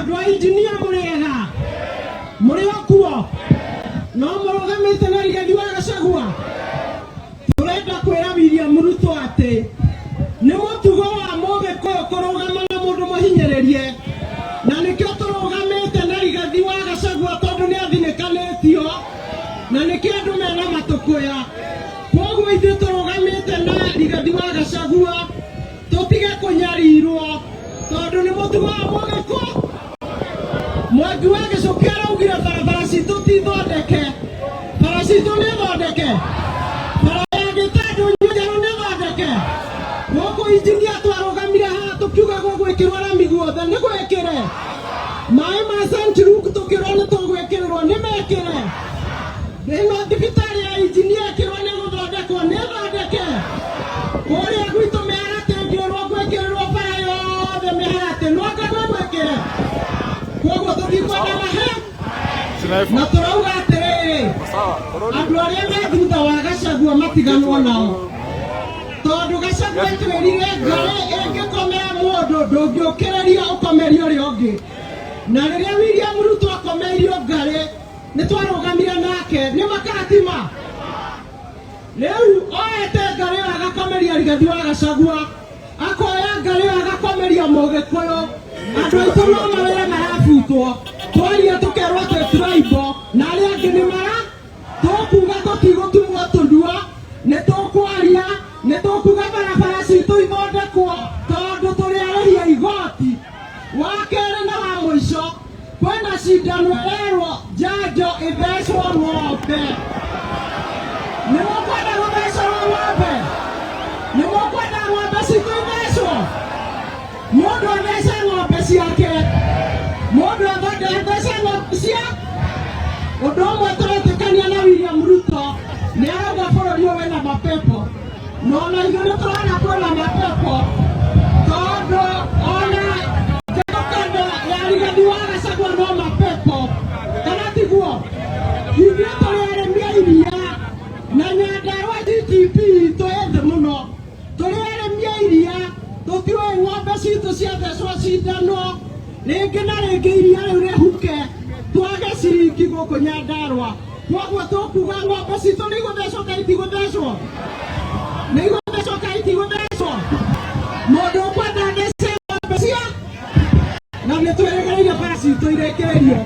andũ a injinia mũrĩega mũrĩ okuo no mũrũgamĩte na Rigathĩ wa Gachagua tũrenda kwĩra William Ruto atĩ nĩ mũtugo wa mũgĩkũyũ kũrũgama na mũndũ mũhinyĩrĩrie na nĩkĩo tũrũgamĩte na Rigathĩ wa Gachagua tondũ nĩ athinĩkanĩtio na nĩkĩo andũ mena matũkũya koguo ithuĩ tũrũgamĩte na Rigathĩ wa Gachagua tũtige kũnyarirwo tondũ nĩ mũtugo wa mũgĩkũyũ. Mwangi wa Gĩchũki araugire barabara citũ ti thondeke, bara citũ nĩ thondeke, bara ya Gĩtandũ njerũ nĩ thondeke. Gũkũ injinia twarũgamire haha tũkiuga gũgwĩkĩrwo rami guothe nĩ gwĩkĩre, maĩ ma St. Luke tũkĩrwo nĩ tũgwĩkĩrĩrwo nĩ mekĩre, ĩno thibitarĩ ya injinia ĩkĩrwo nĩ gũthondekwo nĩ thondeke, kũrĩa gwitũ mĩharatĩ ĩngĩrwo gwĩkĩrĩrwo bara yothe mĩharatĩ no ngagwe gwĩkĩre. Koguo tũtikwendana he na tũrauga atĩrĩrĩ andũ arĩa me thutha wa Gachagua matiganwo nao tondũ Gachagua etwĩrire ngarĩ ĩngĩkomera mũndũ ndũngĩũkĩrĩria ũkomeria ũrĩa ũngĩ, na rĩrĩa William Ruto akomeirio ngarĩ nĩ twarũgamire nake nĩ makatima. Rĩu oete ngarĩ agakomeria Rigathĩ wa Gachagua akoya ngarĩ agakomeria mũgĩkũyũ andũ aitũ no mawĩra marabutwo twaria tũkerwo atĩ tribal na arĩa angĩ nĩ mara tũkuga tũtigũtumwo tũndua nĩ tũkwaria nĩ tũkuga barabara citũ ithondekwo tondũ tũrĩ arĩhia igoti. Wa kerĩ na wa mũico kwĩna cindano ĩrerwo njanjo ĩthecwo ng'ombe. Nĩ mũkwenda gũthecwo ng'ombe? Nĩ mũkwenda ng'ombe citũ ithecwo? Mũndũ athece ng'ombe ciake, mũndũ athece ng'ombe cia ũndũ ũmwe tũretĩkania na William Ruto nĩ arauga bũrũri ũyũ wĩna mapepo no na ithuĩ nĩ tũrona kwĩna mapepo tondũ ona kando ya Rigathĩ wa Gachagua no mapepo kana tiguo. Ithuĩ tũrĩ arĩmi a iria na Nyandarua GDP itũ ĩ thĩ mũno, tũrĩ arĩmi a iria tũtiũĩ ng'ombe citũ ciathecwo cindano rĩngĩ na rĩngĩ iria rĩu rĩhuke twage ciringi gũkũ Nyandarua. Koguo tũkuga ng'ombe citũ nĩ igũthecwo kana itigũthecwo? Nĩ igũthecwo kana itigũthecwo? Mũndũ ũkwenda athece ng'ombe cia na nĩ twĩrĩgĩrĩire bara citũ irĩkĩrĩrio.